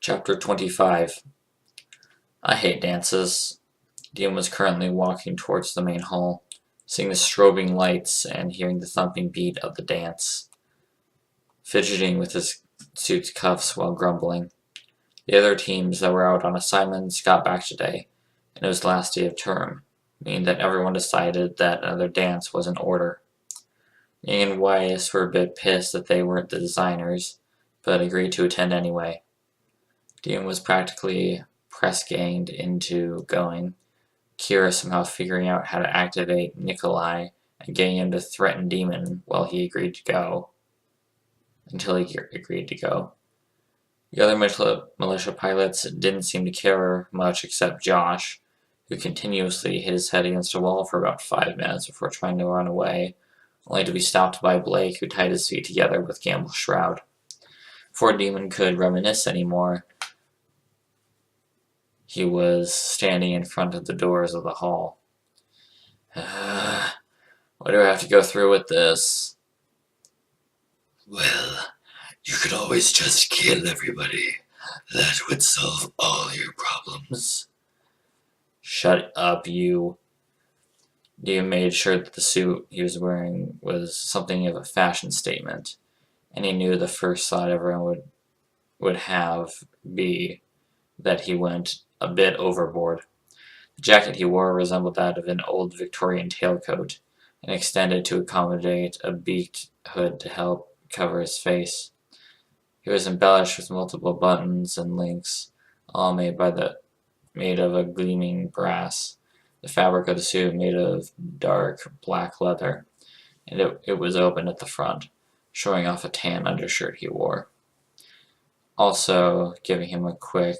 Chapter 25. I hate dances. Dean was currently walking towards the main hall, seeing the strobing lights and hearing the thumping beat of the dance, fidgeting with his suit's cuffs while grumbling. The other teams that were out on assignments got back today, and it was the last day of term, meaning that everyone decided that another dance was in order. Yang and Weiss were a bit pissed that they weren't the designers, but agreed to attend anyway. Dean was practically press-ganged into going, Kira somehow figuring out how to activate Nikolai and getting him to threaten Demon while he agreed to go. Until he agreed to go. The other militia pilots didn't seem to care much except Josh, who continuously hit his head against a wall for about 5 minutes before trying to run away, only to be stopped by Blake, who tied his feet together with Gamble's shroud. Before Demon could reminisce anymore, he was standing in front of the doors of the hall. Why do I have to go through with this? Well, you could always just kill everybody. That would solve all your problems. Shut up, you. Demon made sure that the suit he was wearing was something of a fashion statement, and he knew the first thought everyone would have be that he went a bit overboard. The jacket he wore resembled that of an old Victorian tailcoat, and extended to accommodate a beaked hood to help cover his face. He was embellished with multiple buttons and links, all made of a gleaming brass. The fabric of the suit made of dark black leather, and it was open at the front, showing off a tan undershirt he wore, also giving him a quick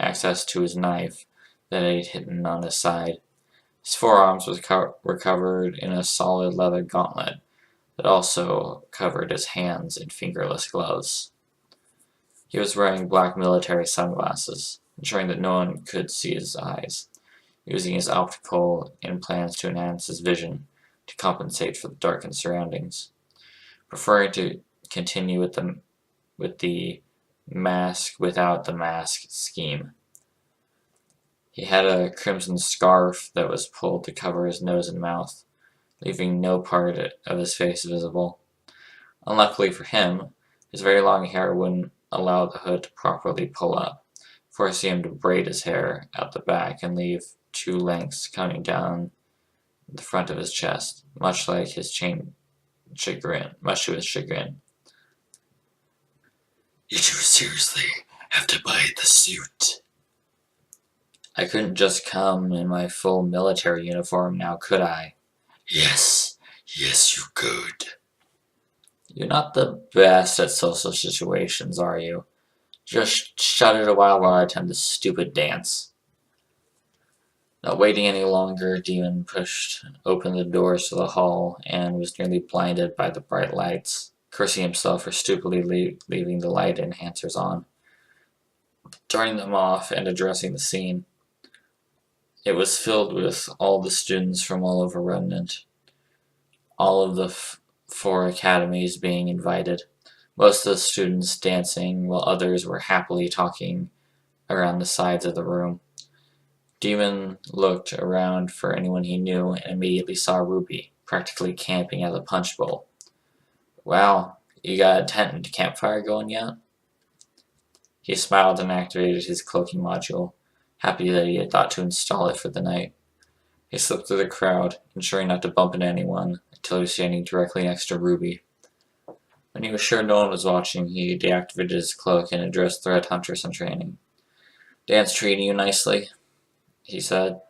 access to his knife that he'd hidden on his side. His forearms were covered in a solid leather gauntlet that also covered his hands in fingerless gloves. He was wearing black military sunglasses, ensuring that no one could see his eyes, using his optical implants to enhance his vision to compensate for the darkened surroundings, preferring to continue with the mask without the mask scheme. He had a crimson scarf that was pulled to cover his nose and mouth, leaving no part of his face visible. Unluckily for him, his very long hair wouldn't allow the hood to properly pull up, forcing him to braid his hair out the back and leave 2 lengths coming down the front of his chest, much to his chagrin. You do seriously have to buy the suit. I couldn't just come in my full military uniform now, could I? Yes, you could. You're not the best at social situations, are you? Just shut it a while I attend this stupid dance. Not waiting any longer, Demon pushed open the doors to the hall and was nearly blinded by the bright lights, cursing himself for stupidly leaving the light enhancers on, turning them off and addressing the scene. It was filled with all the students from all over Remnant, all of the 4 academies being invited, most of the students dancing while others were happily talking around the sides of the room. Demon looked around for anyone he knew and immediately saw RWBY, practically camping at the punch bowl. Wow, you got a tent and campfire going yet? He smiled and activated his cloaking module, happy that he had thought to install it for the night. He slipped through the crowd, ensuring not to bump into anyone, until he was standing directly next to RWBY. When he was sure no one was watching, he deactivated his cloak and addressed threat hunters in training. "Dance treating you nicely?" he said,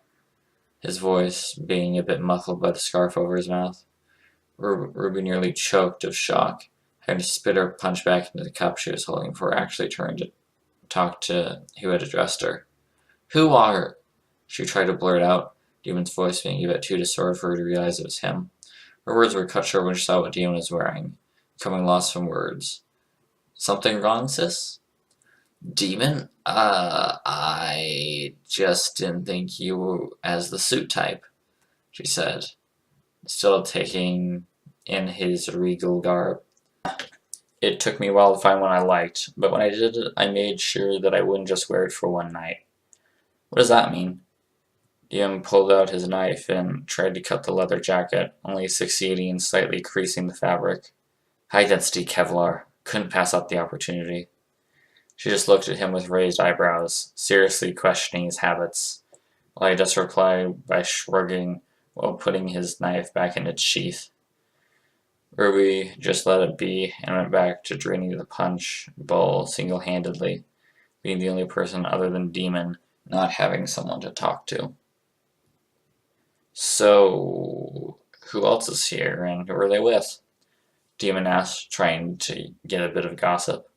his voice being a bit muffled by the scarf over his mouth. RWBY nearly choked of shock, having to spit her punch back into the cup she was holding before actually turning to talk to who had addressed her. "Who are?" she tried to blurt out, Demon's voice being a bit too distorted for her to realize it was him. Her words were cut short when she saw what Demon was wearing, becoming lost from words. "Something wrong, sis?" "Demon? I just didn't think you were as the suit type," she said, still taking in his regal garb. It took me a while to find one I liked, but when I did it, I made sure that I wouldn't just wear it for one night. What does that mean? Liam pulled out his knife and tried to cut the leather jacket, only succeeding in slightly creasing the fabric. High-density Kevlar. Couldn't pass up the opportunity. She just looked at him with raised eyebrows, seriously questioning his habits, while he just replied by shrugging while putting his knife back in its sheath. RWBY just let it be and went back to draining the punch bowl single-handedly, being the only person other than Demon not having someone to talk to. So, who else is here and who are they with? Demon asked, trying to get a bit of gossip.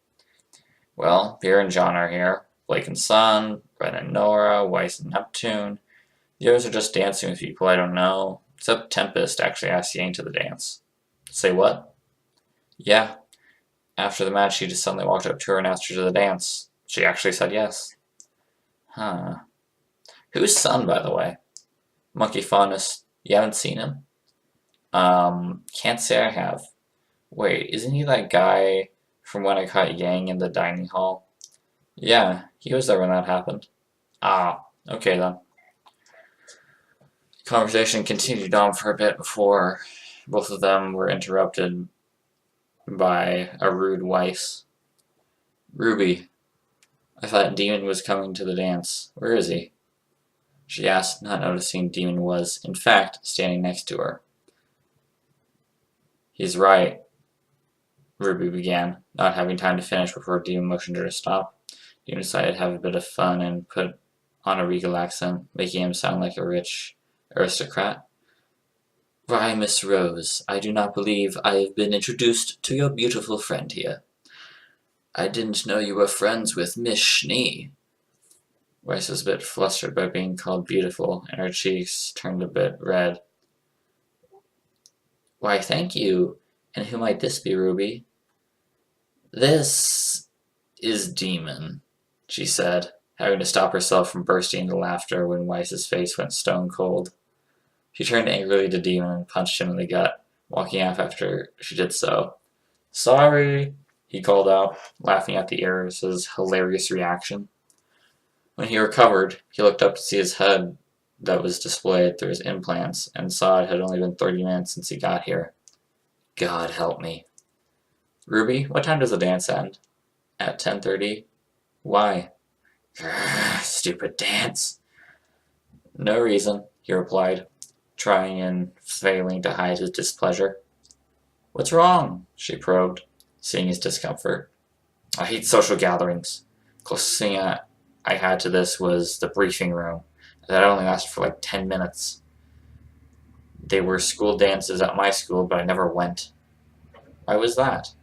Well, Pierre and John are here. Blake and Sun, Brett and Nora, Weiss and Neptune. The others are just dancing with people I don't know, except Tempest actually asked Yang to the dance. Say what? Yeah. After the match, he just suddenly walked up to her and asked her to the dance. She actually said yes. Huh. Who's Sun, by the way? Monkey Fondness. You haven't seen him? Can't say I have. Wait, isn't he that guy from when I caught Yang in the dining hall? Yeah, he was there when that happened. Ah, okay then. Conversation continued on for a bit before both of them were interrupted by a rude Weiss. RWBY, I thought Demon was coming to the dance. Where is he? She asked, not noticing Demon was, in fact, standing next to her. He's right, RWBY began, not having time to finish before Demon motioned her to stop. Demon decided to have a bit of fun and put on a regal accent, making him sound like a rich aristocrat. Why, Miss Rose, I do not believe I have been introduced to your beautiful friend here. I didn't know you were friends with Miss Schnee. Weiss was a bit flustered by being called beautiful, and her cheeks turned a bit red. Why, thank you. And who might this be, RWBY? This is Demon, she said, having to stop herself from bursting into laughter when Weiss's face went stone cold. She turned angrily to Demon and punched him in the gut, walking off after she did so. Sorry, he called out, laughing at the heiress's hilarious reaction. When he recovered, he looked up to see his head that was displayed through his implants and saw it had only been 30 minutes since he got here. God help me. RWBY, what time does the dance end? At 10:30. Why? Grr, stupid dance. No reason, he replied, trying and failing to hide his displeasure. What's wrong? She probed, seeing his discomfort. I hate social gatherings. Closest thing I had to this was the briefing room. That only lasted for like 10 minutes. They were school dances at my school, but I never went. Why was that?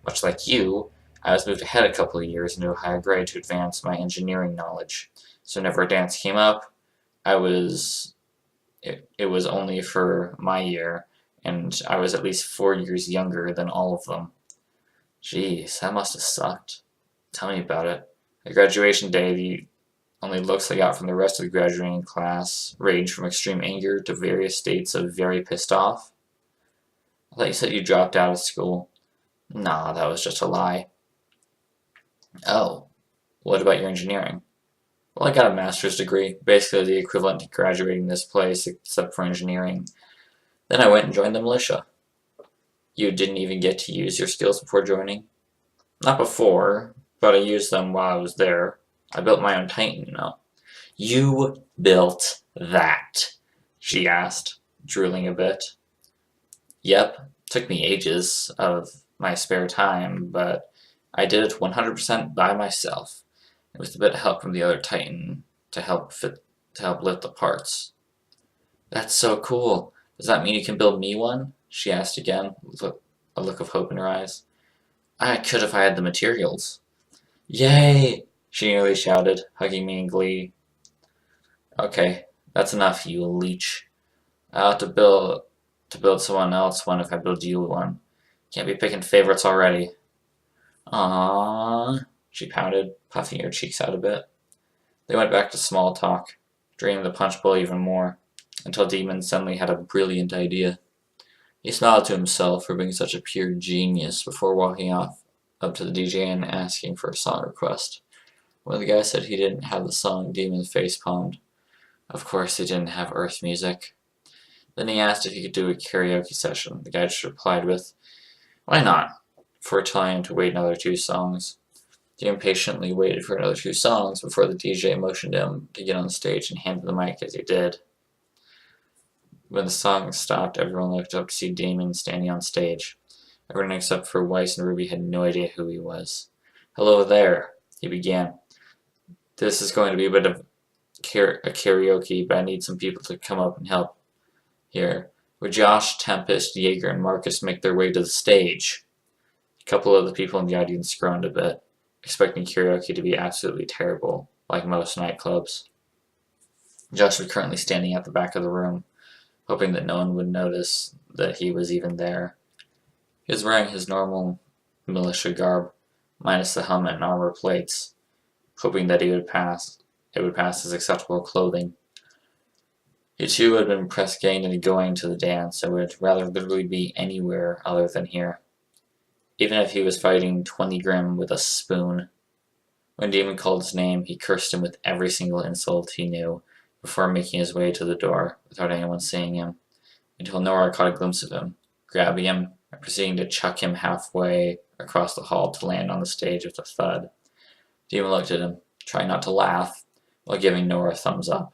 Much like you, I was moved ahead a couple of years into a higher grade to advance my engineering knowledge. So whenever a dance came up, it was only for my year, and I was at least 4 years younger than all of them. Jeez, that must have sucked. Tell me about it. At graduation day, the only looks I got from the rest of the graduating class ranged from extreme anger to various states of very pissed off. I thought you said you dropped out of school. Nah, that was just a lie. Oh, what about your engineering? Well, I got a master's degree, basically the equivalent to graduating this place except for engineering. Then I went and joined the militia. You didn't even get to use your skills before joining? Not before, but I used them while I was there. I built my own Titan, you know. You built that? She asked, drooling a bit. Yep, took me ages of my spare time, but I did it 100% by myself, with a bit of help from the other Titan to help lift the parts. That's so cool. Does that mean you can build me one? She asked again, with a look of hope in her eyes. I could if I had the materials. Yay! She nearly shouted, hugging me in glee. Okay, that's enough, you leech. I'll have to build someone else one if I build you one. Can't be picking favorites already. Aww, she pouted, puffing her cheeks out a bit. They went back to small talk, draining the punch bowl even more, until Demon suddenly had a brilliant idea. He smiled to himself for being such a pure genius before walking off up to the DJ and asking for a song request. When the guy said he didn't have the song, Demon facepalmed. Of course he didn't have Earth music. Then he asked if he could do a karaoke session. The guy just replied with, "Why not?" before telling him to wait another 2 songs. He impatiently waited for another 2 songs before the DJ motioned him to get on the stage and handed the mic as he did. When the song stopped, everyone looked up to see Damon standing on stage. Everyone except for Weiss and Ruby had no idea who he was. "Hello there," he began. "This is going to be a bit of a karaoke, but I need some people to come up and help here. Would Josh, Tempest, Jaeger, and Marcus make their way to the stage?" A couple of the people in the audience groaned a bit, expecting karaoke to be absolutely terrible, like most nightclubs. Josh was currently standing at the back of the room, hoping that no one would notice that he was even there. He was wearing his normal militia garb, minus the helmet and armor plates, hoping that it would pass as acceptable clothing. He too had been press ganged into going to the dance and would rather literally be anywhere other than here, even if he was fighting 20 Grim with a spoon. When Demon called his name, he cursed him with every single insult he knew before making his way to the door without anyone seeing him, until Nora caught a glimpse of him, grabbing him and proceeding to chuck him halfway across the hall to land on the stage with a thud. Demon looked at him, trying not to laugh, while giving Nora a thumbs up.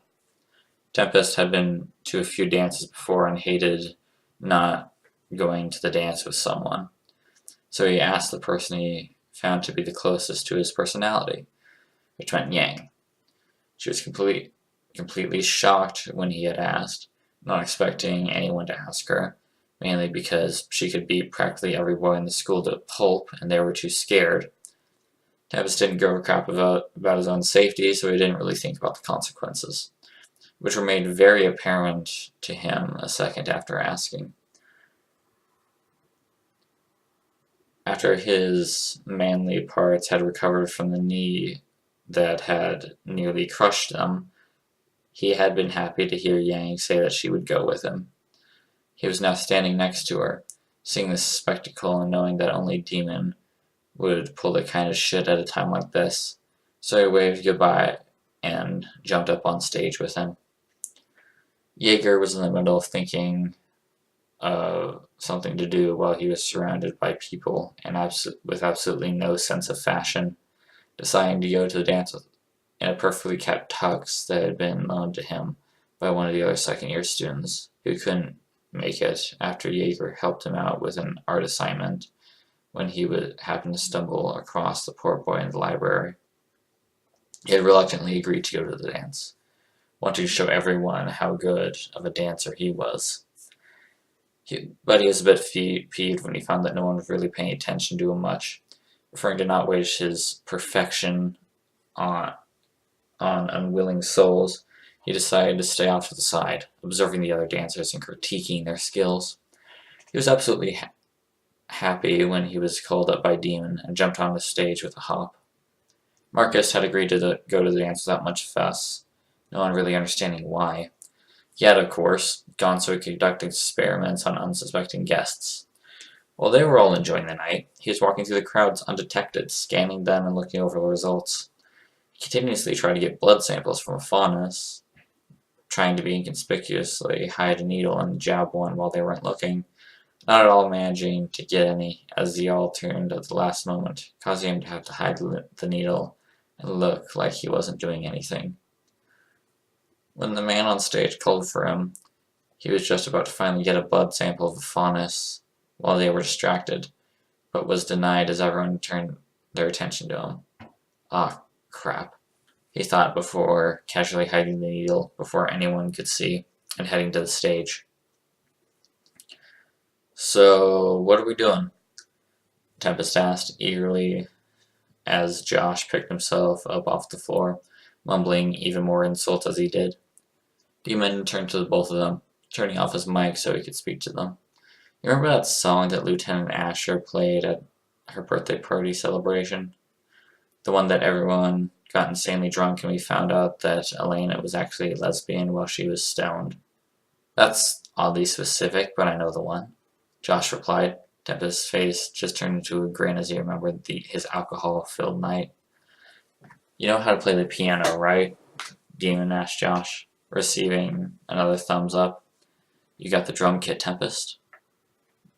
Tempest had been to a few dances before and hated not going to the dance with someone, so he asked the person he found to be the closest to his personality, which meant Yang. She was completely shocked when he had asked, not expecting anyone to ask her, mainly because she could beat practically every boy in the school to a pulp and they were too scared. Tempest didn't give a crap about his own safety, so he didn't really think about the consequences, which were made very apparent to him a second after asking. After his manly parts had recovered from the knee that had nearly crushed them, he had been happy to hear Yang say that she would go with him. He was now standing next to her, seeing this spectacle and knowing that only Demon would pull the kind of shit at a time like this, so he waved goodbye and jumped up on stage with him. Jaeger was in the middle of thinking of something to do while he was surrounded by people and with absolutely no sense of fashion, deciding to go to the dance in a perfectly kept tux that had been loaned to him by one of the other second-year students who couldn't make it after Jaeger helped him out with an art assignment when he would happen to stumble across the poor boy in the library. He had reluctantly agreed to go to the dance, wanting to show everyone how good of a dancer he was. But he was a bit peeved when he found that no one was really paying attention to him much, preferring to not waste his perfection on unwilling souls. He decided to stay off to the side, observing the other dancers and critiquing their skills. He was absolutely happy when he was called up by Demon and jumped on the stage with a hop. Marcus had agreed to go to the dance without much fuss, no one really understanding why. He had, of course, gone so he could conduct experiments on unsuspecting guests. While they were all enjoying the night, he was walking through the crowds undetected, scanning them and looking over the results. He continuously tried to get blood samples from a faunus, trying to be inconspicuously hide a needle and jab one while they weren't looking, not at all managing to get any, as the all turned at the last moment, causing him to have to hide the needle and look like he wasn't doing anything. When the man on stage called for him, he was just about to finally get a blood sample of a faunus while they were distracted, but was denied as everyone turned their attention to him. Ah, crap, he thought before casually hiding the needle before anyone could see and heading to the stage. "So, what are we doing?" Tempest asked eagerly as Josh picked himself up off the floor, mumbling even more insults as he did. Demon turned to both of them, turning off his mic so he could speak to them. "You remember that song that Lieutenant Asher played at her birthday party celebration? The one that everyone got insanely drunk and we found out that Elena was actually a lesbian while she was stoned?" "That's oddly specific, but I know the one," Josh replied. Tempest's face just turned into a grin as he remembered his alcohol-filled night. You know how to play the piano, right? Demon asked Josh, receiving another thumbs up. You got the drum kit, Tempest?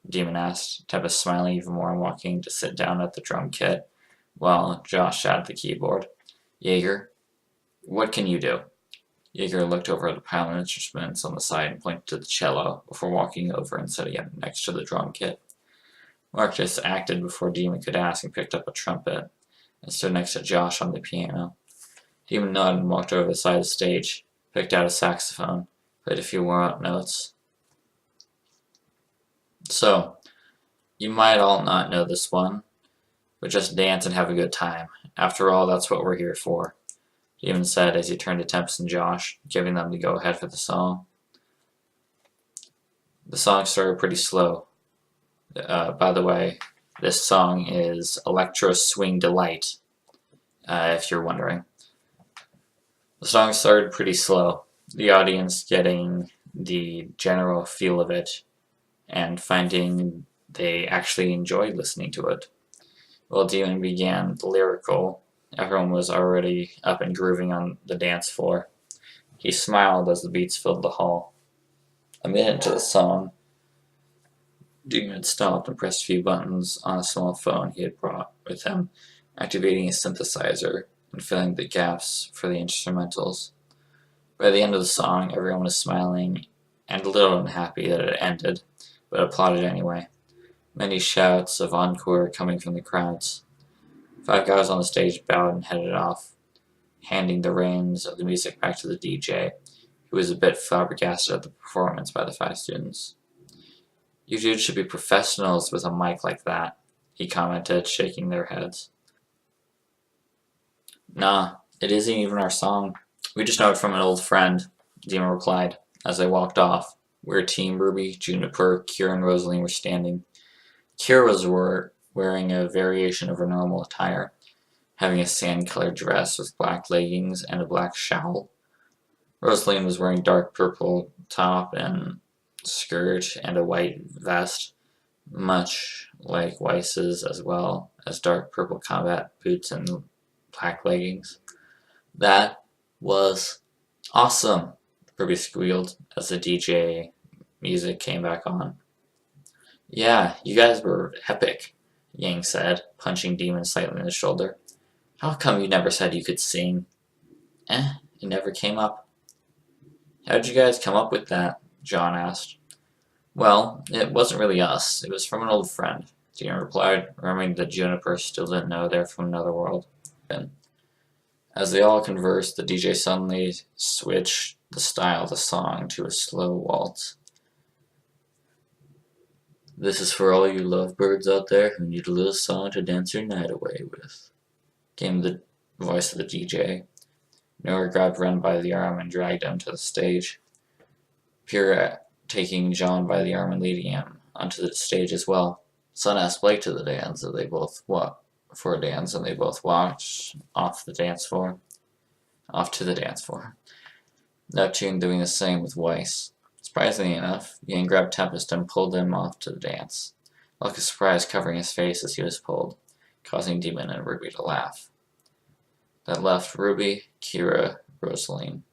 Demon asked, Tempest smiling even more and walking to sit down at the drum kit while Josh sat at the keyboard. Jaeger, what can you do? Jaeger looked over at the pile of instruments on the side and pointed to the cello before walking over and sitting it next to the drum kit. Marcus acted before Demon could ask and picked up a trumpet and stood next to Josh on the piano. Demon nodded and walked over to the side of the stage, picked out a saxophone, played a few warm-up notes. So, you might all not know this one, but just dance and have a good time. After all, that's what we're here for, Demon said as he turned to Tempest and Josh, giving them the go-ahead for the song. The song started pretty slow. By the way, this song is Electro Swing Delight, if you're wondering. The song started pretty slow, the audience getting the general feel of it and finding they actually enjoyed listening to it. While Demon began the lyrical, everyone was already up and grooving on the dance floor. He smiled as the beats filled the hall. A minute into the song, Demon stopped and pressed a few buttons on a small phone he had brought with him, activating a synthesizer and filling the gaps for the instrumentals. By the end of the song, everyone was smiling and a little unhappy that it ended, but applauded anyway. Many shouts of encore coming from the crowds. 5 guys on the stage bowed and headed off, handing the reins of the music back to the DJ, who was a bit flabbergasted at the performance by the 5 students. You dudes should be professionals with a mic like that, he commented, shaking their heads. Nah, it isn't even our song. We just know it from an old friend, Demon replied, as they walked off, where Team RWBY, Juniper, Kira, and Rosaline were standing. Kira was wearing a variation of her normal attire, having a sand-colored dress with black leggings and a black shawl. Rosaline was wearing dark purple top and skirt and a white vest, much like Weiss's, as well as dark purple combat boots and black leggings. That was awesome, RWBY squealed as the DJ music came back on. Yeah, you guys were epic, Yang said, punching Demon slightly in the shoulder. How come you never said you could sing? It never came up. How'd you guys come up with that? John asked. Well, it wasn't really us. It was from an old friend, Demon replied, remembering that Juniper still didn't know they're from another world. As they all conversed, the DJ suddenly switched the style of the song to a slow waltz. This is for all you lovebirds out there who need a little song to dance your night away with, came the voice of the DJ. Noah grabbed Ren by the arm and dragged him to the stage. Pyrrha taking John by the arm and leading him onto the stage as well. Sun asked Blake to the dance, and they both walked off to the dance floor. Neptune doing the same with Weiss. Surprisingly enough, Yang grabbed Tempest and pulled him off to the dance, a look of surprise covering his face as he was pulled, causing Demon and RWBY to laugh. That left RWBY, Kira, Rosaline,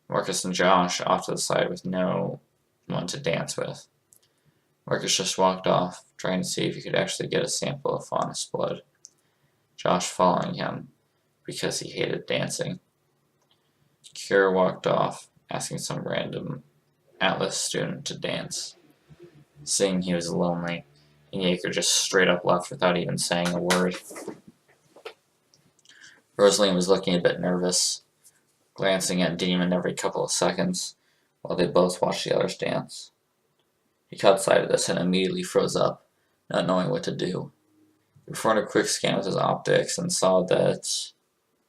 Marcus and Josh off to the side with no one to dance with. Marcus just walked off, trying to see if he could actually get a sample of Faunus blood, Josh following him because he hated dancing. Kira walked off, asking some random Atlas student to dance. Seeing he was lonely, and Jaeger just straight up left without even saying a word. Rosaline was looking a bit nervous, glancing at Demon every couple of seconds, while they both watched the others dance. He caught sight of this and immediately froze up, not knowing what to do. He performed a quick scan with his optics and saw that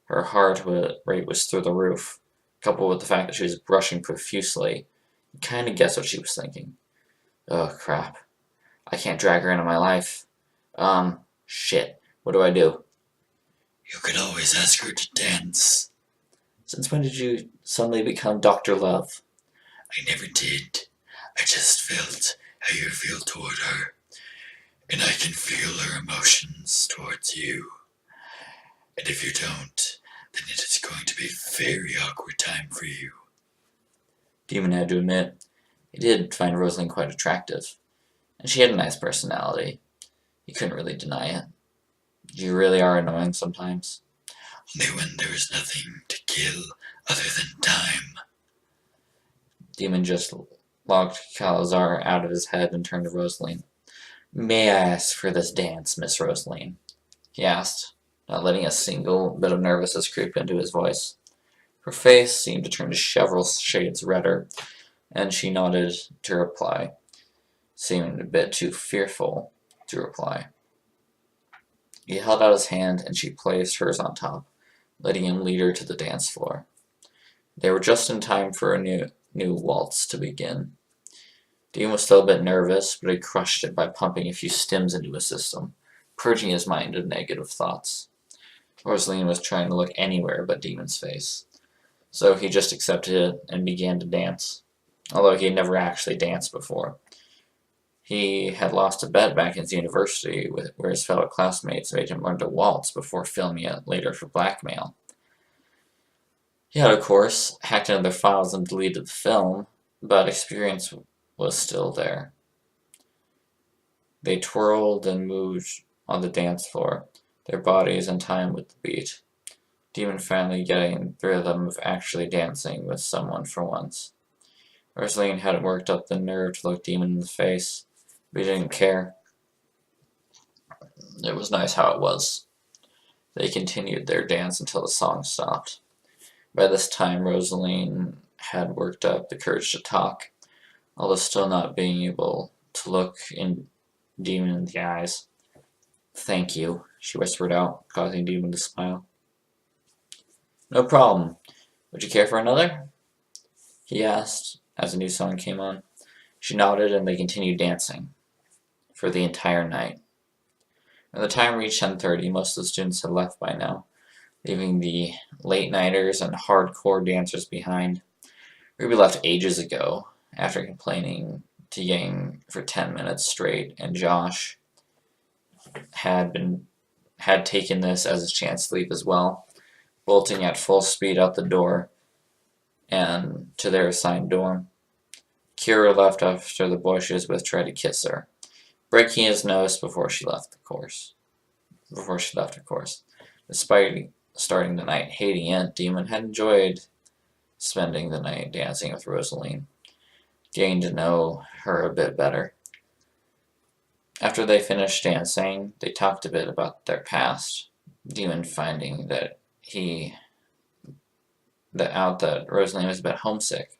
her heart rate was through the roof, coupled with the fact that she was brushing profusely. You kind of guessed what she was thinking. Oh, crap. I can't drag her into my life. Shit. What do I do? You can always ask her to dance. Since when did you suddenly become Dr. Love? I never did. I just felt how you feel toward her. and I can feel her emotions towards you. And if you don't, then it is going to be a very awkward time for you. Demon had to admit, he did find Rosalind quite attractive, and she had a nice personality. He couldn't really deny it. You really are annoying sometimes. Only when there is nothing to kill other than time. Demon just locked Calazar out of his head and turned to Rosaline. May I ask for this dance, Miss Rosaline? He asked, not letting a single bit of nervousness creep into his voice. Her face seemed to turn several shades redder, and she nodded to reply, seeming a bit too fearful to reply. He held out his hand, and she placed hers on top, letting him lead her to the dance floor. They were just in time for a new waltz to begin. Dean was still a bit nervous, but he crushed it by pumping a few stims into his system, purging his mind of negative thoughts. Rosaline was trying to look anywhere but Demon's face, so he just accepted it and began to dance, although he had never actually danced before. He had lost a bet back in university where his fellow classmates made him learn to waltz before filming it later for blackmail. He had, of course, hacked into their files and deleted the film, but experience was still there. They twirled and moved on the dance floor, their bodies in time with the beat. Demon finally getting the rhythm of actually dancing with someone for once. Rosaline hadn't worked up the nerve to look Demon in the face, but he didn't care. It was nice how it was. They continued their dance until the song stopped. By this time, Rosaline had worked up the courage to talk, although still not being able to look Demon in the eyes. Thank you, she whispered out, causing Demon to smile. No problem. Would you care for another? He asked as a new song came on. She nodded and they continued dancing for the entire night. When the time reached 10:30, most of the students had left by now, leaving the late-nighters and hardcore dancers behind. RWBY left ages ago, after complaining to Yang for 10 minutes straight, and Josh had taken this as his chance to leave as well, bolting at full speed out the door and to their assigned dorm. Kira left after the boy she was with tried to kiss her, breaking his nose before she left, of course. Despite starting the night hating it, Demon had enjoyed spending the night dancing with Rosaline, getting to know her a bit better. After they finished dancing, they talked a bit about their past, Demon finding that Rosaline was a bit homesick.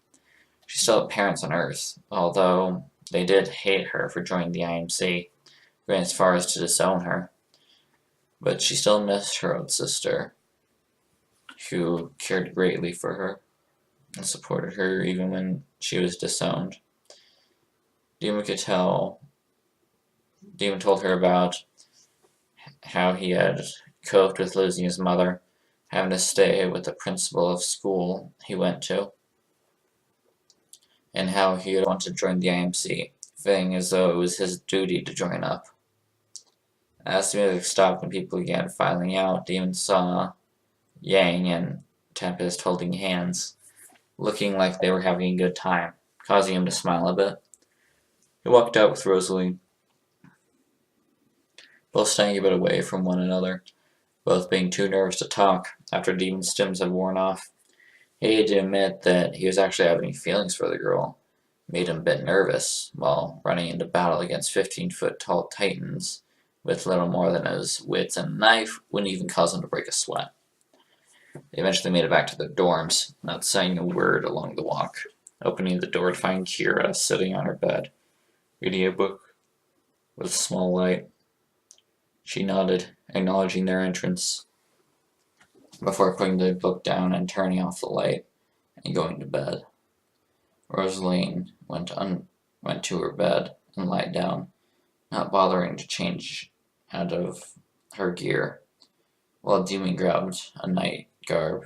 She still had parents on Earth, although they did hate her for joining the IMC, going as far as to disown her. But she still missed her own sister, who cared greatly for her and supported her even when she was disowned. Demon told her about how he had coped with losing his mother, having to stay with the principal of school he went to, and how he had wanted to join the IMC, feeling as though it was his duty to join up. As the music stopped and people began filing out, Demon saw Yang and Tempest holding hands, looking like they were having a good time, causing him to smile a bit. He walked out with Rosalie, both staying a bit away from one another, both being too nervous to talk after Demon's stims had worn off. He had to admit that he was actually having feelings for the girl. It made him a bit nervous while running into battle against 15-foot tall titans with little more than his wits, and a knife wouldn't even cause him to break a sweat. They eventually made it back to their dorms, not saying a word along the walk, opening the door to find Kira sitting on her bed, reading a book with a small light. She nodded, acknowledging their entrance, before putting the book down and turning off the light and going to bed. Rosaline went to her bed and lied down, not bothering to change out of her gear, while Demon grabbed a night garb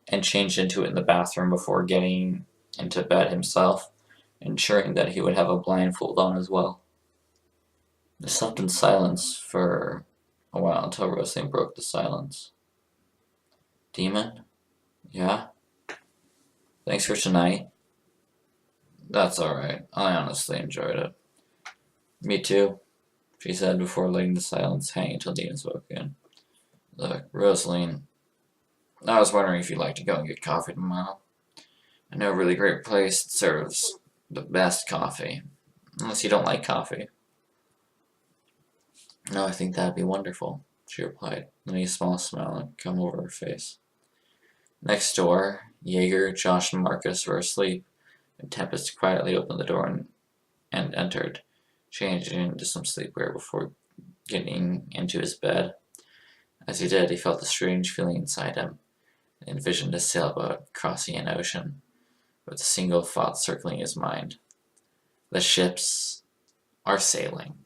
and changed into it in the bathroom before getting into bed himself, ensuring that he would have a blindfold on as well. They slept in silence for a while until Rosaline broke the silence. Demon? Yeah? Thanks for tonight. That's alright. I honestly enjoyed it. Me too, she said before letting the silence hang until Demon spoke again. Look, Rosaline, I was wondering if you'd like to go and get coffee tomorrow. I know a really great place that serves the best coffee. Unless you don't like coffee. No, I think that'd be wonderful, she replied, letting a small smile come over her face. Next door, Jaeger, Josh, and Marcus were asleep, and Tempest quietly opened the door and entered, changing into some sleepwear before getting into his bed. As he did, he felt a strange feeling inside him, and envisioned a sailboat crossing an ocean, with a single thought circling his mind. The ships are sailing.